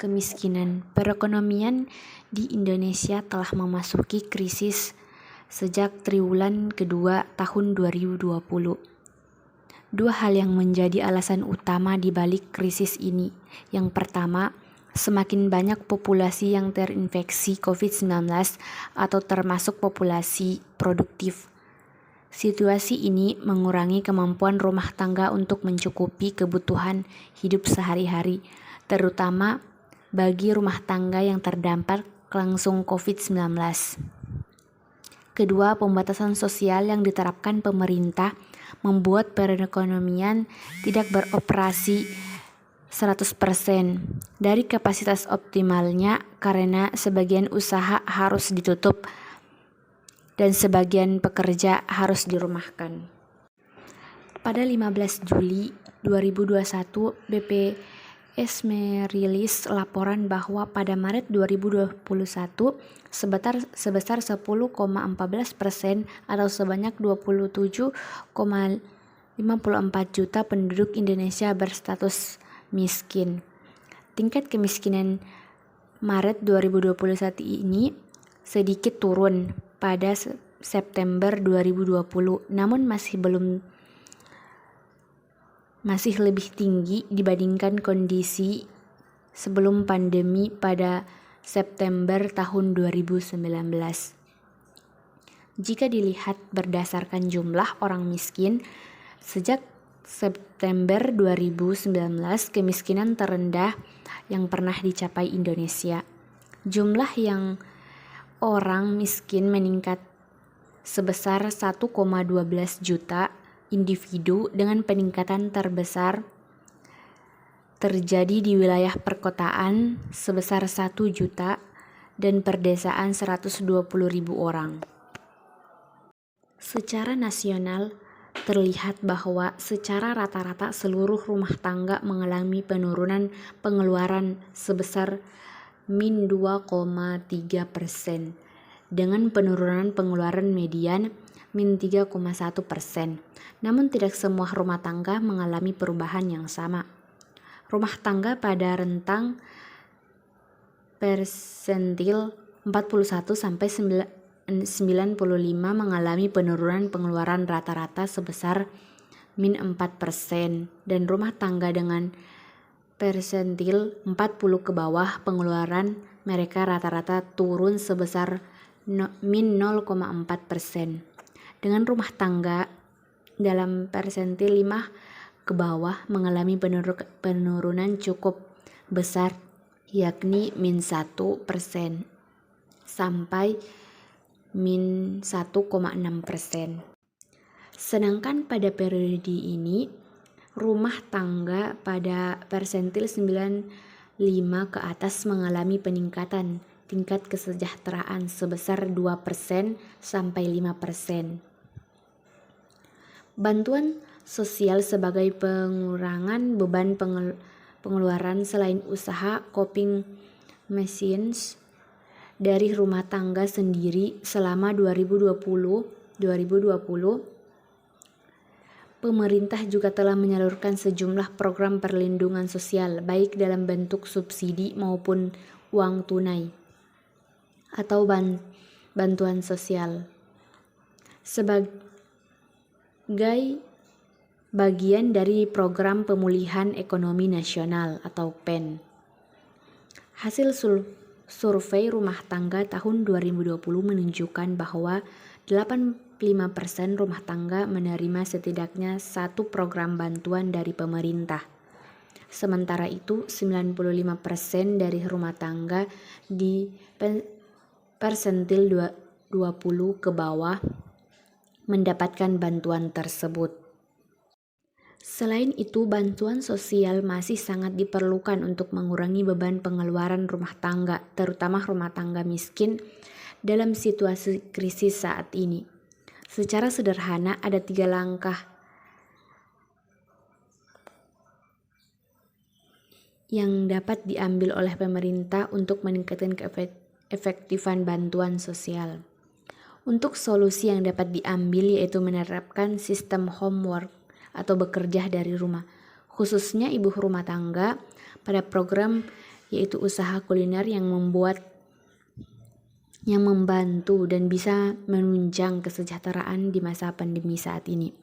kemiskinan. Perekonomian di Indonesia telah memasuki krisis sejak triwulan kedua tahun 2020. Dua hal yang menjadi alasan utama di balik krisis ini. Yang pertama, semakin banyak populasi yang terinfeksi COVID-19 atau termasuk populasi produktif. Situasi ini mengurangi kemampuan rumah tangga untuk mencukupi kebutuhan hidup sehari-hari, terutama bagi rumah tangga yang terdampak langsung COVID-19. Kedua, pembatasan sosial yang diterapkan pemerintah membuat perekonomian tidak beroperasi 100% dari kapasitas optimalnya karena sebagian usaha harus ditutup dan sebagian pekerja harus dirumahkan. Pada 15 Juli 2021, BPS merilis laporan bahwa pada Maret 2021 sebesar 10,14% atau sebanyak 27,54 juta penduduk Indonesia berstatus miskin. Tingkat kemiskinan Maret 2021 ini sedikit turun pada September 2020, namun masih lebih tinggi dibandingkan kondisi sebelum pandemi pada September tahun 2019. Jika dilihat berdasarkan jumlah orang miskin, sejak September 2019 kemiskinan terendah yang pernah dicapai Indonesia. Jumlah yang orang miskin meningkat sebesar 1,12 juta individu dengan peningkatan terbesar terjadi di wilayah perkotaan sebesar 1 juta dan perdesaan 120.000 orang. Secara nasional, terlihat bahwa secara rata-rata seluruh rumah tangga mengalami penurunan pengeluaran sebesar min 2,3% dengan penurunan pengeluaran median min 3,1%. Namun tidak semua rumah tangga mengalami perubahan yang sama. Rumah tangga pada rentang persentil 41 sampai 95 mengalami penurunan pengeluaran rata-rata sebesar min 4% dan rumah tangga dengan persentil 40 ke bawah pengeluaran mereka rata-rata turun sebesar min 0,4%. Dengan rumah tangga dalam persentil 5 ke bawah mengalami penurunan cukup besar, yakni min 1% sampai min 1,6%. Sedangkan pada periode ini, rumah tangga pada persentil 95 ke atas mengalami peningkatan tingkat kesejahteraan sebesar 2% sampai 5%. Bantuan sosial sebagai pengurangan beban pengeluaran selain usaha coping machines dari rumah tangga sendiri selama 2020, pemerintah juga telah menyalurkan sejumlah program perlindungan sosial baik dalam bentuk subsidi maupun uang tunai atau bantuan sosial sebagai bagian dari Program Pemulihan Ekonomi Nasional atau PEN. Hasil survei rumah tangga tahun 2020 menunjukkan bahwa 85% rumah tangga menerima setidaknya satu program bantuan dari pemerintah. Sementara itu, 95% dari rumah tangga di persentil 20 ke bawah mendapatkan bantuan tersebut. Selain itu, bantuan sosial masih sangat diperlukan untuk mengurangi beban pengeluaran rumah tangga, terutama rumah tangga miskin dalam situasi krisis saat ini. Secara sederhana, ada 3 langkah yang dapat diambil oleh pemerintah untuk meningkatkan keefektifan bantuan sosial. Untuk solusi yang dapat diambil yaitu menerapkan sistem homework atau bekerja dari rumah, khususnya ibu rumah tangga pada program yaitu usaha kuliner yang membantu dan bisa menunjang kesejahteraan di masa pandemi saat ini.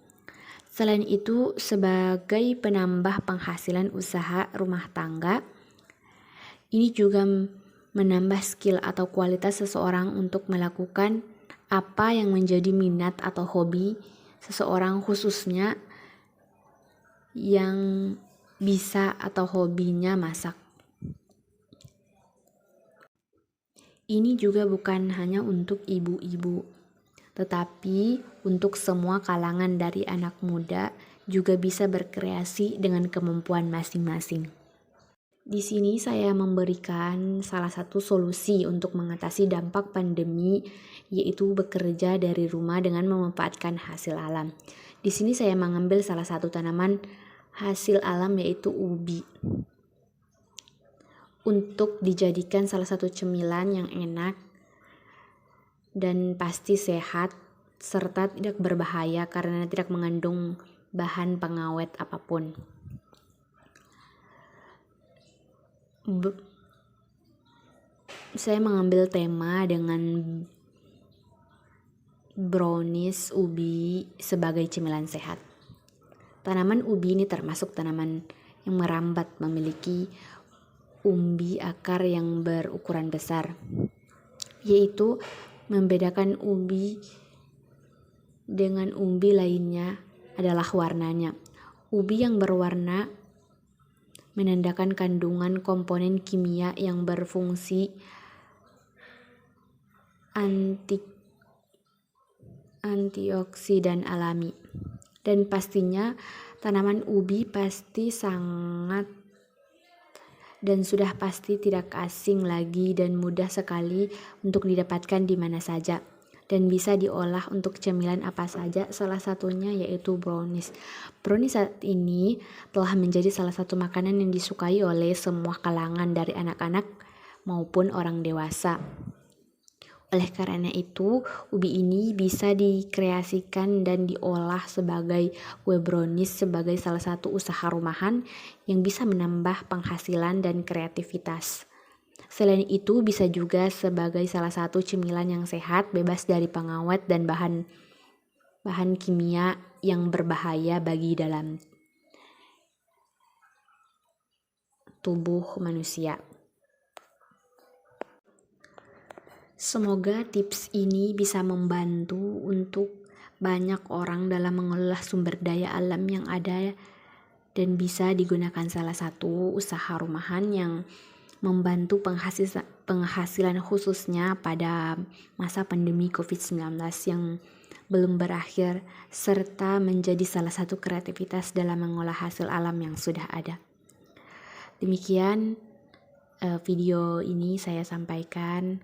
Selain itu, sebagai penambah penghasilan usaha rumah tangga, ini juga menambah skill atau kualitas seseorang untuk melakukan apa yang menjadi minat atau hobi seseorang, khususnya yang bisa atau hobinya masak. Ini juga bukan hanya untuk ibu-ibu, tetapi untuk semua kalangan dari anak muda juga bisa berkreasi dengan kemampuan masing-masing. Di sini saya memberikan salah satu solusi untuk mengatasi dampak pandemi, yaitu bekerja dari rumah dengan memanfaatkan hasil alam. Di sini saya mengambil salah satu tanaman hasil alam, yaitu ubi, untuk dijadikan salah satu cemilan yang enak dan pasti sehat serta tidak berbahaya karena tidak mengandung bahan pengawet apapun. Saya mengambil tema dengan brownies ubi sebagai cemilan sehat. Tanaman ubi ini termasuk tanaman yang merambat, memiliki umbi akar yang berukuran besar, yaitu membedakan ubi dengan umbi lainnya adalah warnanya. Ubi yang berwarna menandakan kandungan komponen kimia yang berfungsi antioksidan alami. Dan pastinya tanaman ubi pasti sangat dan sudah pasti tidak asing lagi dan mudah sekali untuk didapatkan di mana saja dan bisa diolah untuk cemilan apa saja, salah satunya yaitu brownies. Brownies saat ini telah menjadi salah satu makanan yang disukai oleh semua kalangan dari anak-anak maupun orang dewasa. Oleh karena itu, ubi ini bisa dikreasikan dan diolah sebagai kue brownies sebagai salah satu usaha rumahan yang bisa menambah penghasilan dan kreativitas. Selain itu, bisa juga sebagai salah satu cemilan yang sehat, bebas dari pengawet dan bahan kimia yang berbahaya bagi dalam tubuh manusia. Semoga tips ini bisa membantu untuk banyak orang dalam mengelola sumber daya alam yang ada dan bisa digunakan salah satu usaha rumahan yang membantu penghasilan khususnya pada masa pandemi COVID-19 yang belum berakhir, serta menjadi salah satu kreativitas dalam mengolah hasil alam yang sudah ada. Demikian video ini saya sampaikan.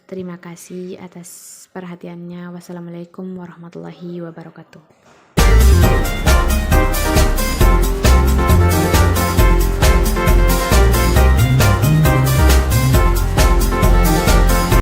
Terima kasih atas perhatiannya. Wassalamualaikum warahmatullahi wabarakatuh.